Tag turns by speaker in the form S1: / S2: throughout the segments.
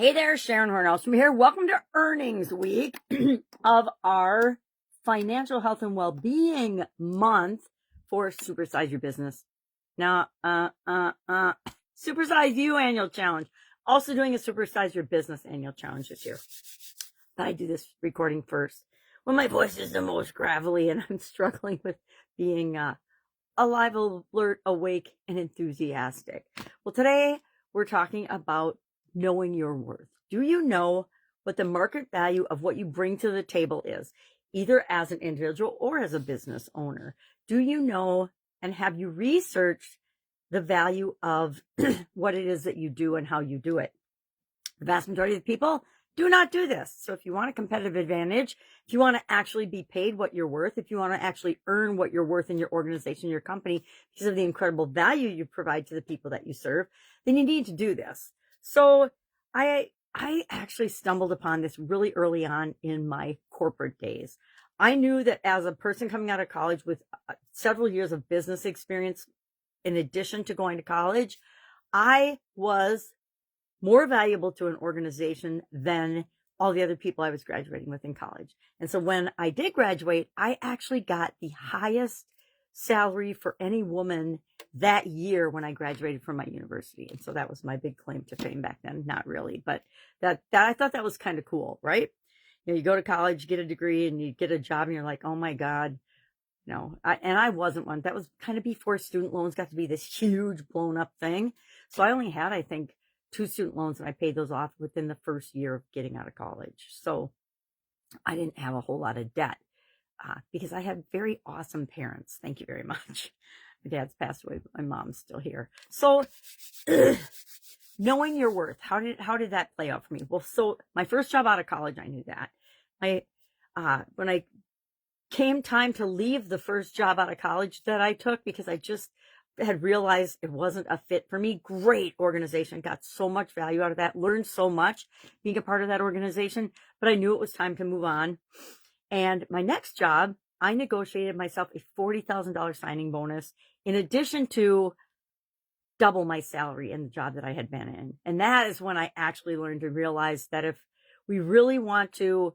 S1: Hey there, Sharon Horne-Ellstrom here. Welcome to earnings week of our financial health and well-being month for Supersize Your Business. Now, Supersize You annual challenge. Also doing a Supersize Your Business annual challenge this year. But I do this recording first when my voice is the most gravelly and I'm struggling with being alive, alert, awake, and enthusiastic. Well, today we're talking about knowing your worth. Do you know what the market value of what you bring to the table is, either as an individual or as a business owner? Do you know and have you researched the value of what it is that you do and how you do it? The vast majority of people do not do this. So if you want a competitive advantage, if you want to actually be paid what you're worth, if you want to actually earn what you're worth in your organization, your company, because of the incredible value you provide to the people that you serve, then you need to do this. So I actually stumbled upon this really early on in my corporate days. I knew that as a person coming out of college with several years of business experience, in addition to going to college, I was more valuable to an organization than all the other people I was graduating with in college. And so when I did graduate, I actually got the highest salary for any woman that year when I graduated from my university. And so that was my big claim to fame back then. Not really, but that I thought that was kind of cool, right? You know, you go to college, get a degree, and you get a job, and you're like, oh my God. No, I wasn't one. That was kind of before student loans got to be this huge blown up thing. So I only had, I think, 2 student loans, and I paid those off within the first year of getting out of college. So I didn't have a whole lot of debt because I had very awesome parents. Thank you very much. My dad's passed away, but my mom's still here. So knowing your worth, how did that play out for me? Well, so my first job out of college, I knew that. When I came time to leave the first job out of college that I took, because I just had realized it wasn't a fit for me. Great organization, got so much value out of that, learned so much being a part of that organization, but I knew it was time to move on. And my next job, I negotiated myself a $40,000 signing bonus in addition to double my salary in the job that I had been in. And that is when I actually learned to realize that if we really want to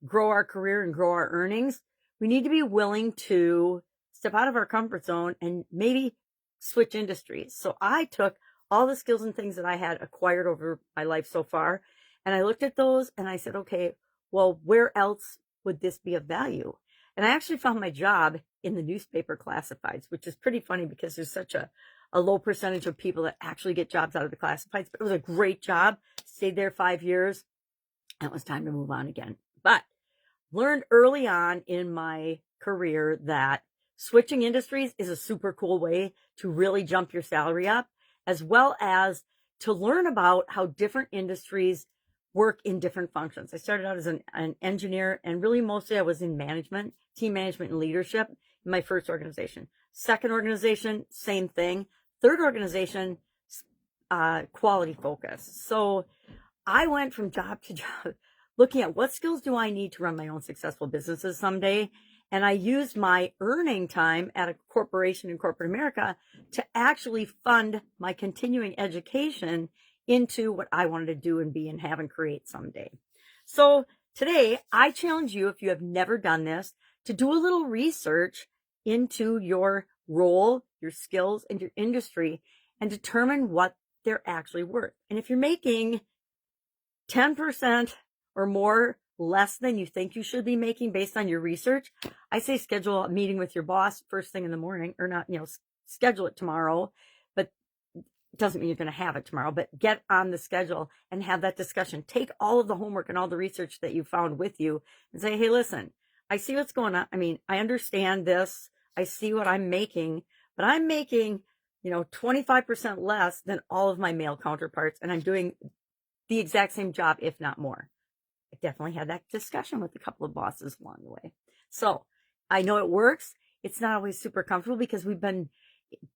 S1: grow our career and grow our earnings, we need to be willing to step out of our comfort zone and maybe switch industries. So I took all the skills and things that I had acquired over my life so far, and I looked at those and I said, okay, well, where else would this be of value? And I actually found my job in the newspaper classifieds, which is pretty funny because there's such a low percentage of people that actually get jobs out of the classifieds. But it was a great job. Stayed there 5 years. And it was time to move on again. But learned early on in my career that switching industries is a super cool way to really jump your salary up, as well as to learn about how different industries work in different functions. I started out as an engineer, and really mostly I was in management, team management and leadership in my first organization. Second organization, same thing. Third organization, quality focus. So I went from job to job looking at what skills do I need to run my own successful businesses someday. And I used my earning time at a corporation in corporate America to actually fund my continuing education into what I wanted to do and be and have and create someday. So today, I challenge you, if you have never done this, to do a little research into your role, your skills, and your industry, and determine what they're actually worth. And if you're making 10% or more less than you think you should be making based on your research, I say schedule a meeting with your boss first thing in the morning, or not, schedule it tomorrow, but it doesn't mean you're going to have it tomorrow, but get on the schedule and have that discussion. Take all of the homework and all the research that you found with you and say, hey, listen, I see what's going on. I mean, I understand this. I see what I'm making, but I'm making, 25% less than all of my male counterparts, and I'm doing the exact same job, if not more. I definitely had that discussion with a couple of bosses along the way. So I know it works. It's not always super comfortable because we've been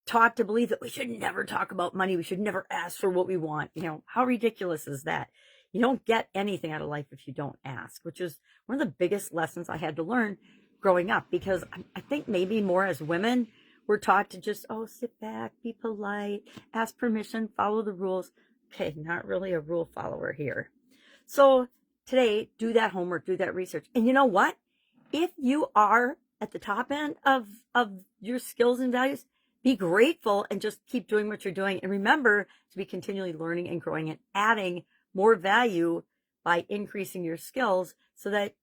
S1: taught to believe that we should never talk about money. We should never ask for what we want. How ridiculous is that? You don't get anything out of life if you don't ask, which is one of the biggest lessons I had to learn growing up, because I think maybe more as women, we're taught to just, sit back, be polite, ask permission, follow the rules. Okay, not really a rule follower here. So today, do that homework, do that research. And you know what? If you are at the top end of your skills and values, be grateful and just keep doing what you're doing. And remember to be continually learning and growing and adding more value by increasing your skills so that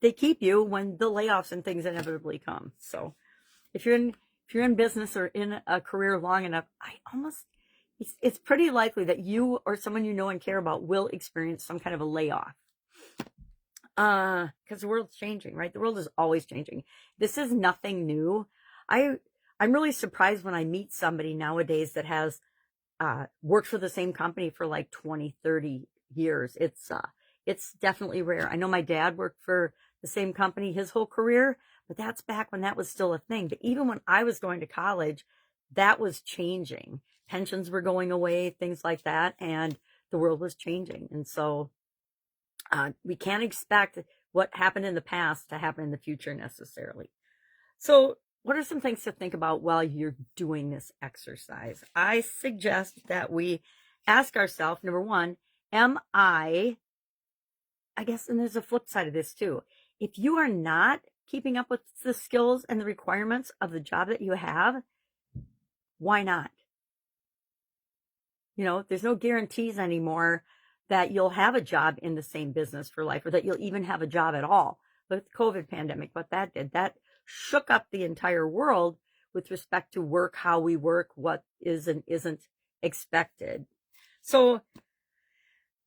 S1: they keep you when the layoffs and things inevitably come. So if you're in business or in a career long enough, it's pretty likely that you or someone you know and care about will experience some kind of a layoff. Because the world's changing, right? The world is always changing. This is nothing new. I'm really surprised when I meet somebody nowadays that has worked for the same company for like 20, 30 years. It's definitely rare. I know my dad worked for the same company his whole career, but that's back when that was still a thing. But even when I was going to college, that was changing. Pensions were going away, things like that, and the world was changing. And so we can't expect what happened in the past to happen in the future necessarily. So what are some things to think about while you're doing this exercise? I suggest that we ask ourselves, number one, I guess, and there's a flip side of this too. If you are not keeping up with the skills and the requirements of the job that you have, why not? You know, there's no guarantees anymore that you'll have a job in the same business for life or that you'll even have a job at all. But with the COVID pandemic, what that did, that shook up the entire world with respect to work, how we work, what is and isn't expected. So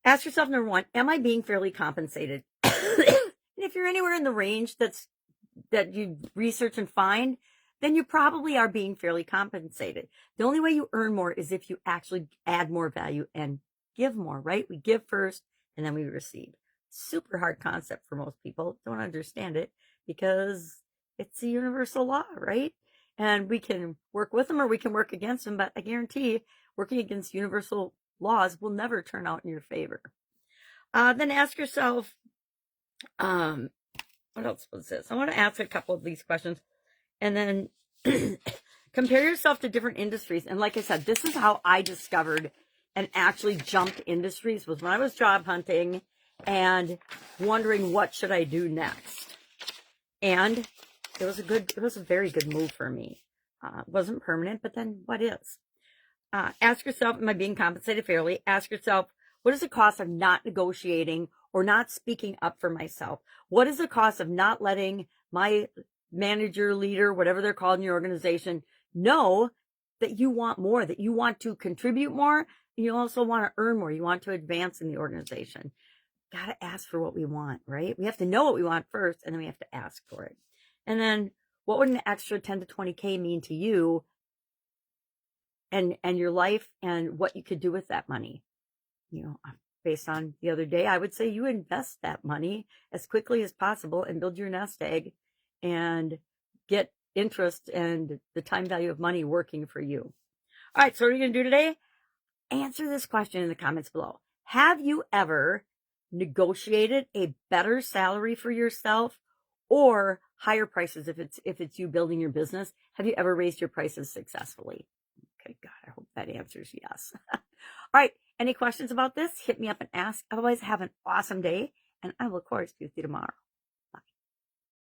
S1: ask yourself, number one, am I being fairly compensated? And if you're anywhere in the range that you research and find, then you probably are being fairly compensated. The only way you earn more is if you actually add more value and give more, right? We give first and then we receive. Super hard concept for most people. Don't understand it because it's a universal law, right? And we can work with them or we can work against them, but I guarantee working against universal laws will never turn out in your favor. Then ask yourself, what else was this? I want to ask a couple of these questions and then compare yourself to different industries. And like I said, this is how I discovered and actually jumped industries was when I was job hunting and wondering what should I do next. And it was a very good move for me. It wasn't permanent, but then what is? Ask yourself, am I being compensated fairly? Ask yourself, what is the cost of not negotiating or not speaking up for myself? What is the cost of not letting my manager, leader, whatever they're called in your organization, know that you want more, that you want to contribute more, and you also want to earn more. You want to advance in the organization. Got to ask for what we want, right? We have to know what we want first, and then we have to ask for it. And then what would an extra 10 to 20K mean to you and your life and what you could do with that money? You know, based on the other day, I would say you invest that money as quickly as possible and build your nest egg and get interest and the time value of money working for you. All right, so what are you going to do today? Answer this question in the comments below. Have you ever negotiated a better salary for yourself or higher prices if it's you building your business? Have you ever raised your prices successfully? Okay, God, I hope that answers yes. All right, any questions about this? Hit me up and ask. Otherwise, have an awesome day, and I will, of course, be with you tomorrow.